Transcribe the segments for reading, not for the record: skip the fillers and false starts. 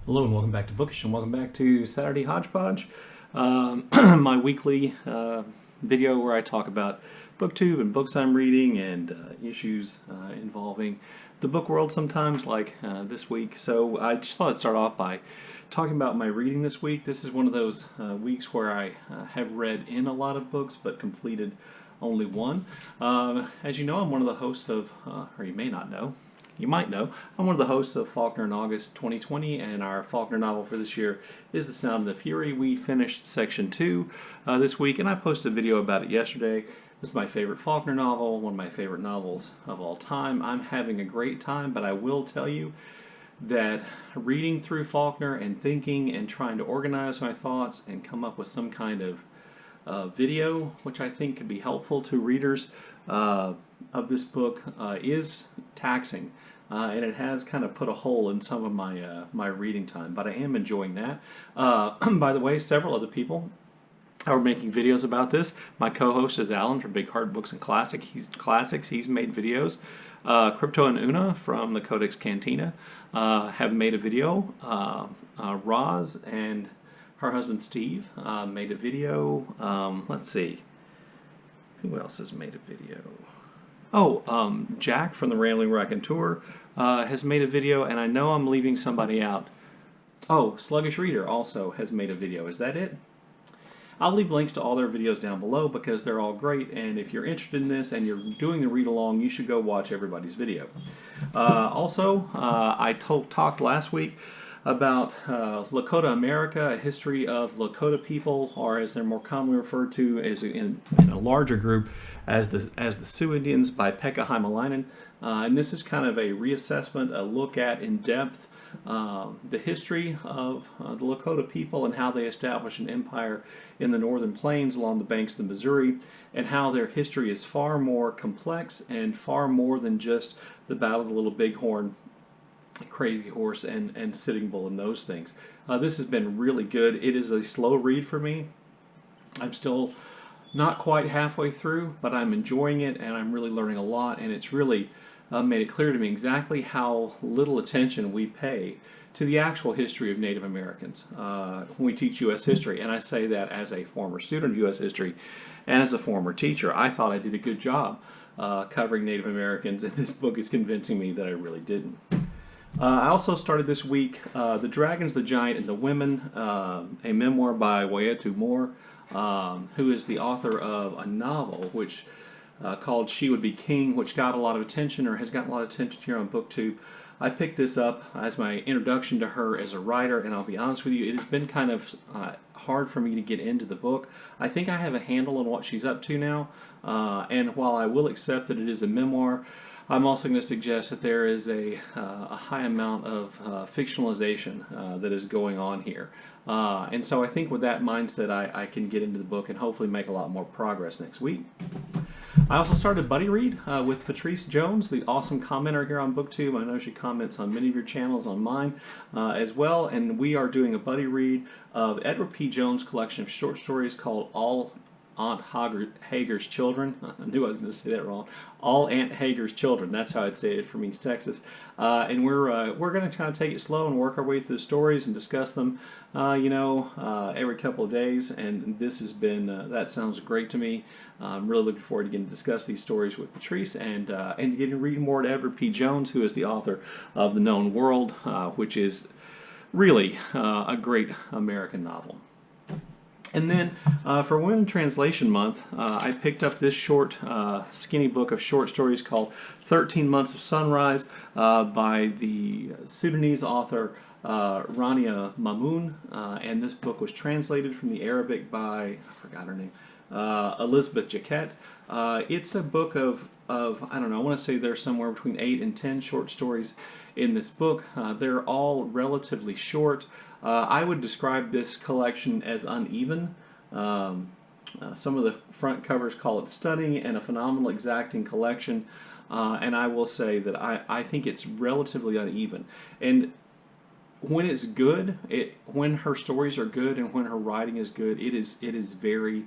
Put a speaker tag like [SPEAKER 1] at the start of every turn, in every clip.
[SPEAKER 1] Hello and welcome back to Bookish and welcome back to Saturday Hodgepodge, my weekly video where I talk about Booktube and books I'm reading and issues involving the book world sometimes, like this week. So I just thought I'd start off by talking about my reading this week. This is one of those weeks where I have read in a lot of books but completed only one. As you know, I'm one of the hosts of, or you may not know, you might know, I'm one of the hosts of Faulkner in August 2020, and our Faulkner novel for this year is The Sound of the Fury. We finished section 2 this week, and I posted a video about it yesterday. This is my favorite Faulkner novel, one of my favorite novels of all time. I'm having a great time, but I will tell you that reading through Faulkner and thinking and trying to organize my thoughts and come up with some kind of video, which I think could be helpful to readers of this book, is taxing. And it has kind of put a hole in some of my reading time, but I am enjoying that. By the way, several other people are making videos about this. My co-host is Alan from Big Hard Books and Classics. He's made videos. Crypto and Una from the Codex Cantina have made a video. Roz and her husband Steve made a video. Let's see. Who else has made a video? Oh, Jack from the Rambling Raconteur has made a video, and I know I'm leaving somebody out. Oh, Sluggish Reader also has made a video. Is that it? I'll leave links to all their videos down below because they're all great, and if you're interested in this and you're doing the read-along, you should go watch everybody's video. Also, I talked last week about Lakota America, a history of Lakota people, or as they're more commonly referred to as in a larger group as the Sioux Indians, by Pekka Haimalainen. And this is kind of a reassessment, a look at in depth the history of the Lakota people and how they established an empire in the northern plains along the banks of the Missouri, and how their history is far more complex and far more than just the Battle of the Little Bighorn, Crazy Horse, and Sitting Bull, and those things. This has been really good. It is a slow read for me. I'm still not quite halfway through, but I'm enjoying it, and I'm really learning a lot, and it's really made it clear to me exactly how little attention we pay to the actual history of Native Americans when we teach U.S. history. And I say that as a former student of U.S. history and as a former teacher. I thought I did a good job covering Native Americans, and this book is convincing me that I really didn't. I also started this week The Dragons, the Giant, and the Women, a memoir by Waiatu Moore, who is the author of a novel which called She Would Be King, which got a lot of attention, or has gotten a lot of attention here on Booktube. I picked this up as my introduction to her as a writer, and I'll be honest with you, it has been kind of hard for me to get into the book. I think I have a handle on what she's up to now, and while I will accept that it is a memoir, I'm also going to suggest that there is a high amount of fictionalization that is going on here. And so I think with that mindset, I can get into the book and hopefully make a lot more progress next week. I also started Buddy Read with Patrice Jones, the awesome commenter here on Booktube. I know she comments on many of your channels, on mine as well. And we are doing a Buddy Read of Edward P. Jones' collection of short stories called All Aunt Hager's Children. I knew I was going to say that wrong. All Aunt Hager's Children. That's how I'd say it from East Texas. And we're going to kind of take it slow and work our way through the stories and discuss them, every couple of days. And this has been, that sounds great to me. I'm really looking forward to getting to discuss these stories with Patrice and getting to read more to Edward P. Jones, who is the author of The Known World, which is really a great American novel. And then for Women in Translation Month, I picked up this short, skinny book of short stories called 13 Months of Sunrise by the Sudanese author Rania Mamoun. And this book was translated from the Arabic by, I forgot her name, Elizabeth Jaquette. It's a book of, I don't know, I want to say there's somewhere between 8 and 10 short stories in this book. They're all relatively short. I would describe this collection as uneven. Some of the front covers call it stunning and a phenomenal exacting collection, and I will say that I think it's relatively uneven. And when it's good, when her stories are good and when her writing is good, it is very,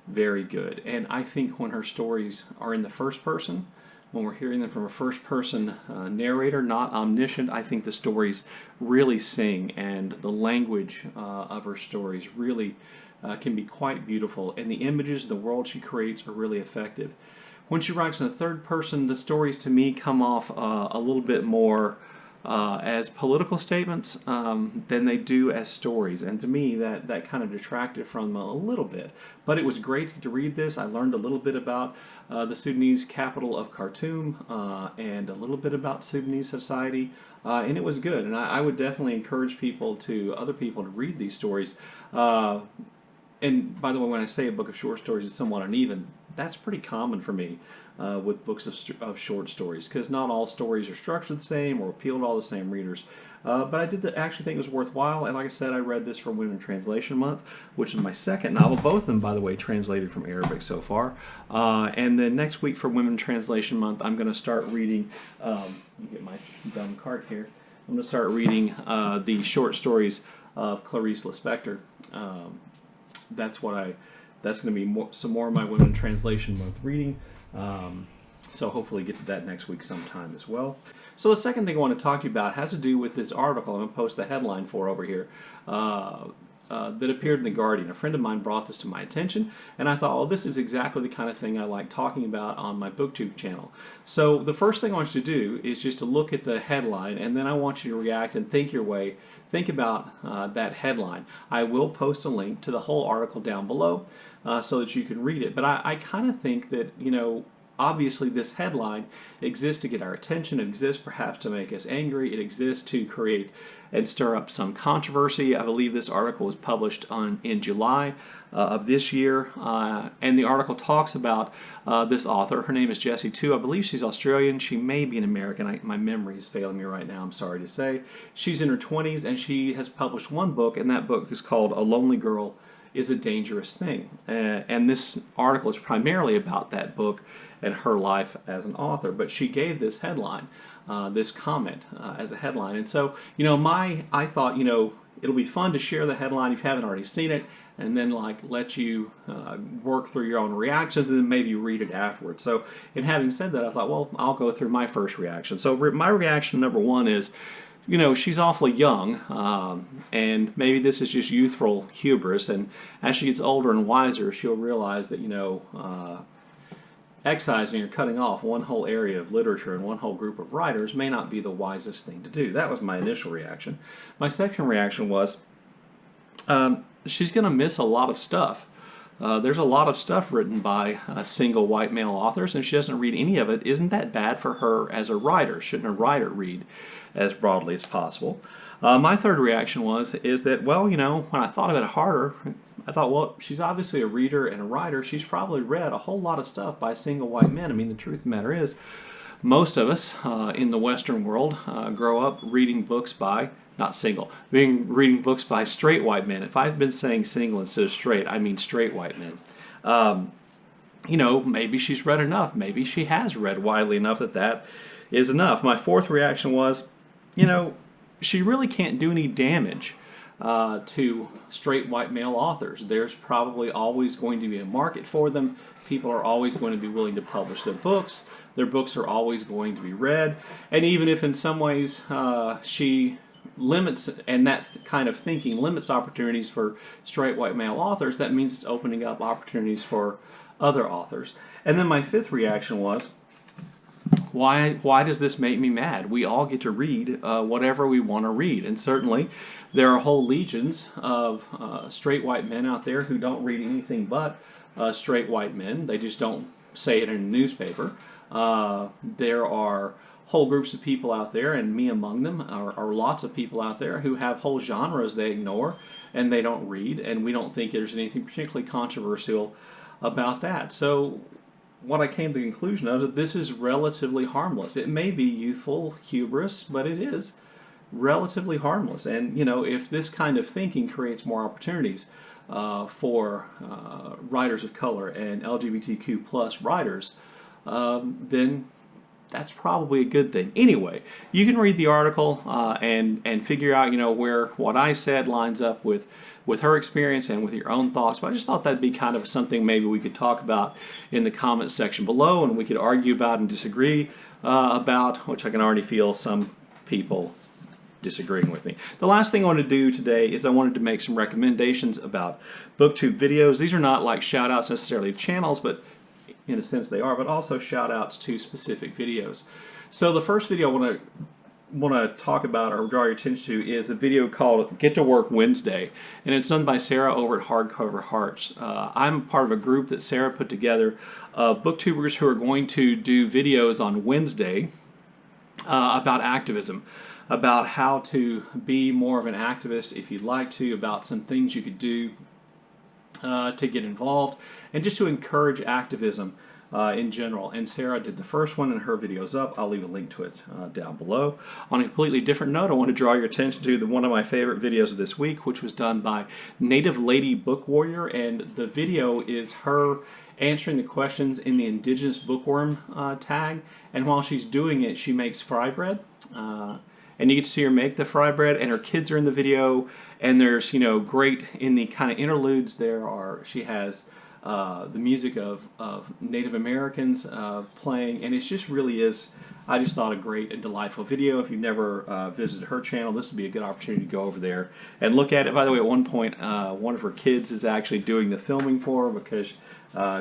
[SPEAKER 1] very good. And I think when her stories are in the first person, when we're hearing them from a first-person narrator, not omniscient. I think the stories really sing, and the language of her stories really can be quite beautiful, and the images, the world she creates are really effective. When she writes in the third person, the stories to me come off a little bit more as political statements than they do as stories, and to me that kind of detracted from them a little bit. But it was great to read this. I learned a little bit about the Sudanese capital of Khartoum and a little bit about Sudanese society, and it was good. And I would definitely encourage other people to read these stories. And by the way, when I say a book of short stories is somewhat uneven, that's pretty common for me with books of short stories, because not all stories are structured the same or appeal to all the same readers. But I did actually think it was worthwhile, and like I said, I read this for Women Translation Month, which is my second novel, both of them, by the way, translated from Arabic so far. And then next week for Women Translation Month, I'm going to start reading, let me get my dumb cart here, I'm going to start reading the short stories of Clarice Lispector. That's going to be some more of my Women Translation Month reading. So hopefully get to that next week sometime as well. So the second thing I want to talk to you about has to do with this article I'm going to post the headline for over here that appeared in The Guardian. A friend of mine brought this to my attention, and I thought, well, this is exactly the kind of thing I like talking about on my Booktube channel. So the first thing I want you to do is just to look at the headline, and then I want you to react and think about that headline. I will post a link to the whole article down below so that you can read it. But I kind of think that, obviously this headline exists to get our attention. It exists perhaps to make us angry. It exists to create and stir up some controversy. I believe this article was published in July of this year, and the article talks about this author. Her name is Jessie Tu. I believe she's Australian. She may be an American. My memory is failing me right now, I'm sorry to say. She's in her 20s, and she has published one book, and that book is called A Lonely Girl is a Dangerous Thing. And this article is primarily about that book and her life as an author, but she gave this headline, this comment as a headline. And so, I thought, it'll be fun to share the headline if you haven't already seen it, and then let you work through your own reactions and then maybe read it afterwards. So in having said that, I thought, well, I'll go through my first reaction. So my reaction number one is, she's awfully young, and maybe this is just youthful hubris, and as she gets older and wiser, she'll realize that, excising or cutting off one whole area of literature and one whole group of writers may not be the wisest thing to do. That was my initial reaction. My second reaction was, she's going to miss a lot of stuff. There's a lot of stuff written by single white male authors, and if she doesn't read any of it, isn't that bad for her as a writer? Shouldn't a writer read as broadly as possible? My third reaction is that, well, when I thought of it harder, I thought, well, she's obviously a reader and a writer. She's probably read a whole lot of stuff by single white men. I mean, the truth of the matter is, most of us in the Western world grow up reading books by, not single, reading books by straight white men. If I've been saying single instead of straight, I mean straight white men. Maybe she's read enough. Maybe she has read widely enough that is enough. My fourth reaction was, she really can't do any damage to straight white male authors. There's probably always going to be a market for them. People are always going to be willing to publish their books. Their books are always going to be read. And even if in some ways she limits, and that kind of thinking limits opportunities for straight white male authors, that means it's opening up opportunities for other authors. And then my fifth reaction was, why does this make me mad? We all get to read whatever we want to read, and certainly there are whole legions of straight white men out there who don't read anything but straight white men. They just don't say it in a newspaper. There are whole groups of people out there, and me among them, are lots of people out there who have whole genres they ignore and they don't read, and we don't think there's anything particularly controversial about that. So what I came to the conclusion of is that this is relatively harmless. It may be youthful hubris, but it is relatively harmless. And, if this kind of thinking creates more opportunities for writers of color and LGBTQ plus writers, then that's probably a good thing. Anyway, you can read the article and figure out, you know, where what I said lines up with her experience and with your own thoughts. But I just thought that'd be kind of something maybe we could talk about in the comments section below, and we could argue about and disagree about, which I can already feel some people disagreeing with me. The last thing I want to do today is I wanted to make some recommendations about Booktube videos. These are not like shout outs necessarily to channels, but in a sense they are, but also shout outs to specific videos. So the first video I want to talk about or draw your attention to is a video called Get to Work Wednesday, and it's done by Sarah over at Hardcover Hearts. I'm part of a group that Sarah put together of booktubers who are going to do videos on Wednesday about activism, about how to be more of an activist if you'd like to, about some things you could do to get involved, and just to encourage activism in general. And Sarah did the first one, and her video's up. I'll leave a link to it down below. On a completely different note, I want to draw your attention to one of my favorite videos of this week, which was done by Native Lady Book Warrior, and the video is her answering the questions in the Indigenous bookworm tag, and while she's doing it, she makes fry bread. And you get to see her make the fry bread, and her kids are in the video, and there's, you know, great, in the kind of interludes she has the music of Native Americans playing, and it just really is, I just thought, a great and delightful video. If you've never visited her channel, this would be a good opportunity to go over there and look at it. By the way, at one point, one of her kids is actually doing the filming for her because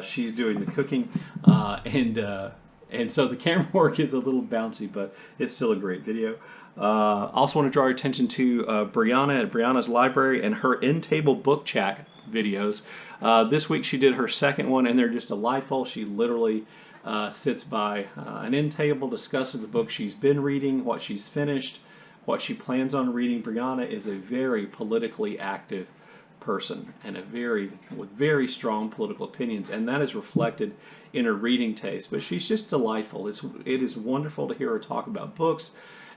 [SPEAKER 1] she's doing the cooking, and so the camera work is a little bouncy, but it's still a great video. Also want to draw your attention to Brianna at Brianna's Library and her in-table book chat videos. This week she did her second one, and they're just delightful. She literally sits by an end table, discusses the book she's been reading, what she's finished, what she plans on reading. Brianna is a very politically active person and with very strong political opinions, and that is reflected in her reading taste. But she's just delightful. It is wonderful to hear her talk about books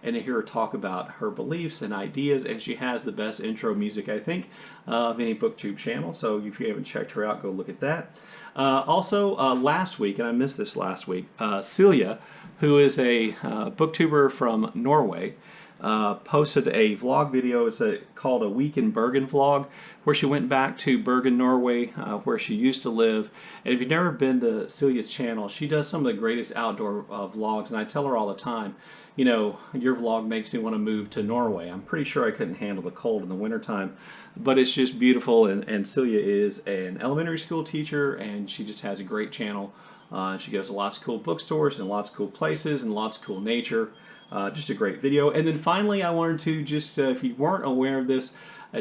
[SPEAKER 1] and to hear her talk about her beliefs and ideas, and she has the best intro music, I think, of any Booktube channel. So if you haven't checked her out, go look at that. Also, last week, and I missed this last week, Silje, who is a booktuber from Norway, posted a vlog video. It's called a Week in Bergen vlog, where she went back to Bergen, Norway, where she used to live. And if you've never been to Silje's channel, she does some of the greatest outdoor vlogs, and I tell her all the time, you know, your vlog makes me want to move to Norway. I'm pretty sure I couldn't handle the cold in the wintertime, but it's just beautiful. And Silje is an elementary school teacher, and she just has a great channel. She goes to lots of cool bookstores and lots of cool places and lots of cool nature. Just a great video. And then finally, I wanted to just, if you weren't aware of this,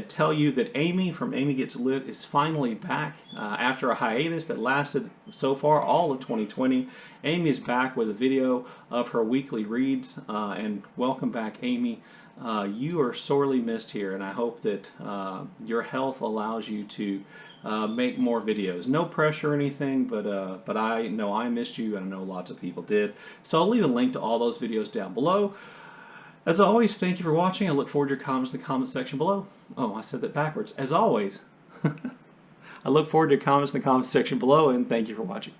[SPEAKER 1] tell you that Amy from Amy Gets Lit is finally back after a hiatus that lasted so far all of 2020. Amy is back with a video of her weekly reads, and welcome back, Amy. You are sorely missed here, and I hope that your health allows you to make more videos. No pressure or anything, but I know I missed you, and I know lots of people did. So I'll leave a link to all those videos down below. As always, thank you for watching. I look forward to your comments in the comment section below. Oh, I said that backwards. As always, I look forward to your comments in the comment section below, and thank you for watching.